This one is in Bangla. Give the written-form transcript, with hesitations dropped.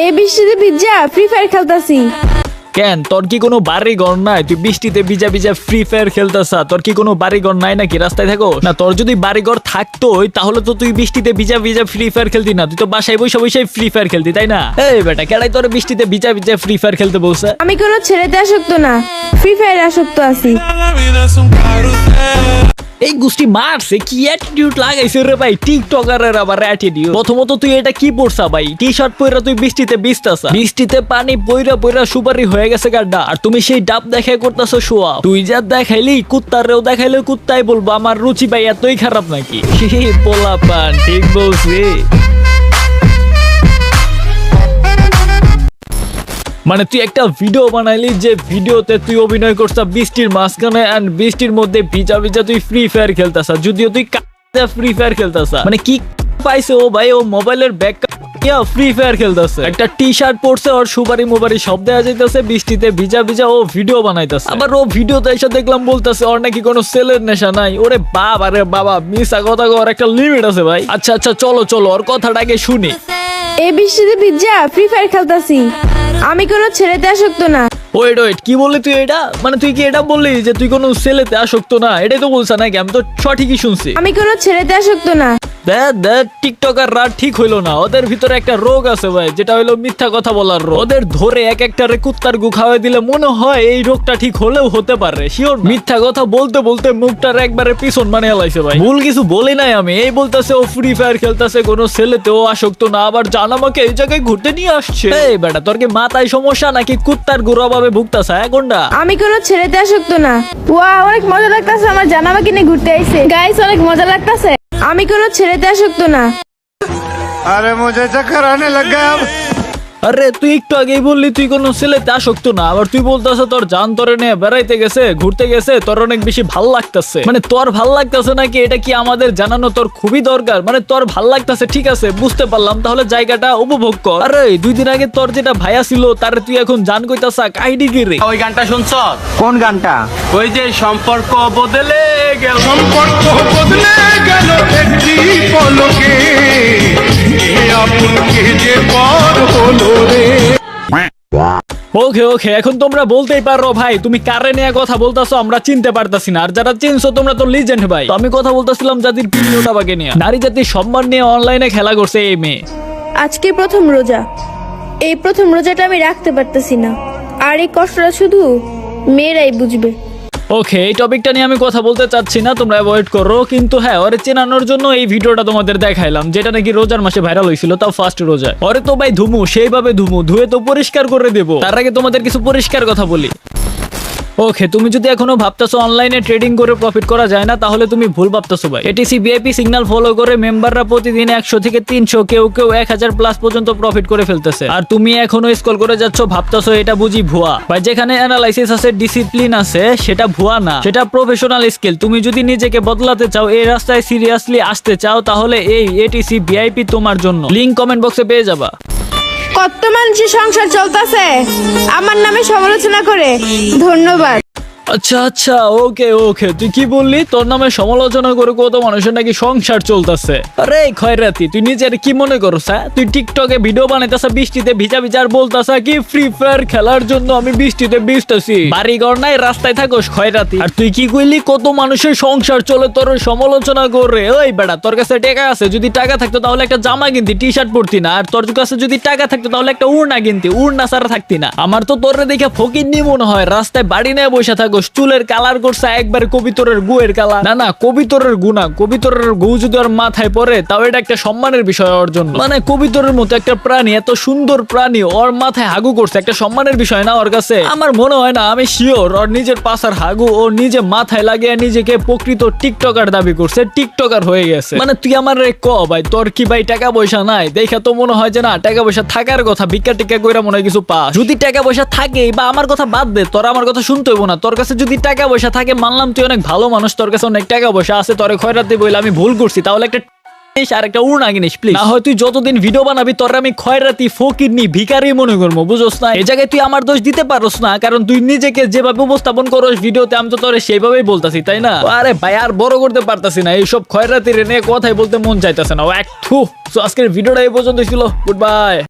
এই বৃষ্টিতে ভিজা ফ্রি ফায়ার খেলতাছি। কেন তোর কি কোনো বাড়ি ঘর নাই? তুই বৃষ্টিতে ভিজা ভিজা ফ্রি ফায়ার খেলতেছা? তোর কি কোনো বাড়ি ঘর নাই নাকি? রাস্তায় থাকো না? তোর যদি বাড়ি ঘর থাকতোই তাহলে তো তুই বৃষ্টিতে ভিজা ভিজা ফ্রি ফায়ার খেলতি না, তুই তো বাসায় বসে বসে ফ্রি ফায়ার খেলতি, তাই না? এই বেটা কেডাই তোর বৃষ্টিতে ভিজা ভিজা ফ্রি ফায়ার খেলতে বলছে? আমি কোনো ছেলেতে আসক্ত না, ফ্রি ফায়ার আসক্ত আছি। এই গোষ্ঠী মারছে কি অ্যাটিটিউড লাগাইছে রে ভাই, টিকটকারের আবার অ্যাটিটিউড। প্রথমত তুই এটা কি পরছা ভাই? টি শার্ট পরে তুই বৃষ্টিতে ভিজতাছা, বৃষ্টিতে পানি পইরা পইরা সুপারি হয়ে গেছে গাড্ডা, আর তুমি সেই ডাব দেখাই করতেছো শোয়া। তুই যা দেখাইলি কুত্তারেও দেখাইলে কুত্তাই বলবো আমার রুচি ভাই এতই খারাপ নাকি? পোলা পান ঠিক বলছি। মানে তুই একটা ভিডিও বানাইলি যে ভিডিওতে তুই অভিনয় করছিস বৃষ্টির মাঝখানে এন্ড বৃষ্টির মধ্যে ভিজা ভিজা তুই ফ্রি ফায়ার খেলতাছ, যদিও তুই ফ্রি ফায়ার খেলতাছ। মানে কি পাইছে ও ভাই? ও মোবাইলের ব্যাক ফ্রি ফায়ার খেলতেছে, একটা টি শার্ট পরছে, ওর সুপারি মুবারি সব দেওয়া যাইতেছে, বৃষ্টিতে ভিজা ভিজা ও ভিডিও বানাইতেছে। আবার ও ভিডিওতে এসে দেখলাম বলতেছে ওর নাকি কোনো সেলের নেশা নাই। ওরে বাবা রে বাবা, মিছা কথা কর একটা লিমিট আছে ভাই। আচ্ছা আচ্ছা চলো চলো ওর কথাটা আগে শুনি। এই বৃষ্টিতে ভিজা ফ্রি ফায়ার খেলতাছি, আমি কোনো ছেলেতে আসক্ত না। ওয়েট ওয়েট কি বললি তুই এটা? মানে তুই কি এটা বললি যে তুই কোনো ছেলেতে আসক্ত না? এটাই তো বলছ নাকি? আমি তো সঠিকই শুনছি। আমি কোনো ছেলেতে আসক্ত না। দেখ টিকটকার রাত ঠিক হইলো না, ওদের ভিতরে একটা রোগ আছে ভাই, যেটা হইলো মিথ্যা কথা বলার রোগ। ওদের ধরে এক একটা কুত্তার গু খাওয়াই দিলে মনে হয় এই রোগটা ঠিক হলেও হতে পারে, শিওর। মিথ্যা কথা বলতে বলতে মুখটার একবারে পিছন মানে এলাইছে ভাই। ভুল কিছু বলি নাই আমি। এই বলতেছে ও ফ্রি ফায়ার খেলতেছে, কোনো ছেলেতেও আসক্ত না, আবার জান আমাকে এই জায়গায় ঘুরতে নিয়ে আসছে। এই বেটা তোর কি মাথায় সমস্যা নাকি কুত্তার গুড়া ভাবে ভুগতাছে কোনটা? আমি কোনো ছেলেতে আসক্ত না। ওয়া অনেক মজা লাগতাছে, আমার জান আমাকে নিয়ে ঘুরতে আইছে। গাইস অনেক মজা লাগতাছে। আমি কোনো ছেলেতে আসক্ত না। अरे मुझे चक्कर आने लग गया अब। আরে তুই একটু আগেই বললি তুই কোনো ছেলেতে আসক্ত না, আবার তুই বলতেছ তোর জান তোরে নিয়ে বেড়াইতে গেছে, ঘুরতে গেছে, তোর অনেক বেশি ভাল লাগতেছে। মানে তোর ভাল লাগতেছে নাকি এটা কি আমাদের জানানো তোর খুবই দরকার? মানে তোর ভাল লাগতেছে ঠিক আছে বুঝতে পারলাম, তাহলে জায়গাটা উপভোগ কর। আরে 2 দিন আগে তোর যেটা ভাইয়া ছিল তারে তুই এখন জান কইতাছ, কাহিনী কি রে? ওই গানটা শুনছ? কোন গানটা? ওই যে সম্পর্ক বদলে গেল, সম্পর্ক বদলে গেল একটি পলকে, এ আপনকে যে পর হলো রে। ওকে ওকে এখন তোমরা বলতেই পারো ভাই তুমি কারে নিয়ে কথা বলতাছো আমরা চিনতে পারতাছি না, আর যারা চিনছো তোমরা তো লিজেন্ড ভাই। তো আমি কথা বলতেছিলাম জাতির প্রিয়তা বাগে নিয়ে, নারী জাতির সম্মান নিয়ে অনলাইনে খেলা করছে এই মেয়ে। আজকে প্রথম রোজা, এই প্রথম রোজাটা আমি রাখতে পারতেছি না, আর এই কষ্টটা শুধু মেয়েরাই বুঝবে। ওকে এই টপিকটা নিয়ে আমি কথা বলতে চাচ্ছি না, তোমরা অ্যাভয়েড করো। কিন্তু হ্যাঁ ওরে চেনানোর জন্য এই ভিডিওটা তোমাদের দেখাইলাম, যেটা নাকি রোজার মাসে ভাইরাল হয়েছিল, তাও ফার্স্ট রোজায়। ওরে তো ভাই ধুমু সেইভাবে ধুমু, ধুয়ে তো পরিষ্কার করে দেবো। তার আগে তোমাদের কিছু পরিষ্কার কথা বলি। ওকে তুমি যদি এখনো ভাবতেছো অনলাইনে ট্রেডিং করে প্রফিট করা যায় না, তাহলে তুমি ভুল ভাবতেছো ভাই। এটিসি ভিআইপি সিগন্যাল ফলো করে মেম্বাররা প্রতিদিন 100 থেকে 300 কেউ 1000 প্লাস পর্যন্ত প্রফিট করে ফেলতেছে, আর তুমি এখনো স্ক্রল করে যাচ্ছ ভাবতেছো এটা বুঝি ভুয়া। ভাই যেখানে অ্যানালাইসিস আছে, ডিসিপ্লিন আছে, সেটা ভুয়া না, সেটা প্রফেশনাল স্কিল। তুমি যদি নিজেকে বদলাতে চাও, এই রাস্তায় সিরিয়াসলি আসতে চাও, তাহলে এই এটিসি ভিআইপি তোমার জন্য। লিংক কমেন্ট বক্সে পেয়ে যাবা। কত মানুষের সংসার চলতেছে আমার নামে সমালোচনা করে, ধন্যবাদ। আচ্ছা আচ্ছা ওকে ওকে তুই কি বললি? তোর নামে সমালোচনা করে কত মানুষের নাকি সংসার চলতেছে? আরে খয়রাতি তুই নিজের কি মনে করছ? তুই টিকটকে ভিডিও বানাইতেছ বৃষ্টিতে ভিজা ভিজা, আর বলতাছ কি ফ্রি ফায়ার খেলার জন্য আমি বৃষ্টিতে ভিজতেছি। বাড়ি ঘর নাই রাস্তায় থাকোস খয়রাতি। আর তুই কি কইলি কত মানুষের সংসার চলে তোর সমালোচনা করে? ওই বেটা তোর কাছে টাকা আছে, যদি টাকা থাকতো তাহলে একটা জামা কিনতি, টি শার্ট পরতি না। আর তোর কাছে যদি টাকা থাকতো তাহলে একটা উড়না কিনতি, উড়না ছাড়া থাকতি না। আমার তো তোর দেখে ফকিন্নি মনে হয়, রাস্তায় বাড়ি নিয়ে বসে থাকো, চুলের কালার করছে একবারে কবিতরের গুয়ের কালার। না না কবিতরের গু না, কবিতরের গু যদি ওর মাথায় পড়ে তাও এটা একটা সম্মানের বিষয় ওর জন্য। মানে কবিতরের মতো একটা প্রাণী, এত সুন্দর প্রাণী, ওর মাথায় হাগু করছে, একটা সম্মানের বিষয় না ওর কাছে? আমার মনে হয় না, আমি শিওর ওর নিজের পাশার হাগু ও নিজে মাথায় লাগিয়ে নিজেকে প্রকৃত টিকটকার দাবি করছে, টিকটকার হয়ে গেছে। মানে তুই আমার ক ভাই তোর কি ভাই টাকা পয়সা নাই? দেখা তো মনে হয় যে না টাকা পয়সা থাকার কথা, ভিক্ষা টিক্ষা কইরা মনে হয় কিছু পাস। যদি টাকা পয়সা থাকে, বা আমার কথা বাদ দে, তোর আমার কথা শুনতে হইব না, তোর কাছে যদি টাকা পয়সা থাকে মানলাম তুই অনেক ভালো মানুষ, তোর কাছে অনেক টাকা পয়সা আছে, তোরে খয়রাতি বইলে আমি ভুল করছি, তাহলে একটা আর একটা উড়না কিনিস প্লিজ। না হয় তুই যতদিন ভিডিও বানাবি তোর আমি খয়রাতি ফকিরনি ভিখারি মনে করবো, বুঝোস না? এই জায়গায় তুই আমার দোষ দিতে পারোস না, কারণ তুই নিজেকে যেভাবে উপস্থাপন করোস ভিডিওতে, আমি তো তোরে সেইভাবেই বলতাছি, তাই না? আরে ভাই আর বড় করতে পারতাছি না, এইসব খয়রাতি রে নিয়ে কথাই বলতে মন চাইতেছে না। একটু আজকের ভিডিওটা এই পর্যন্ত ছিল, গুড বাই।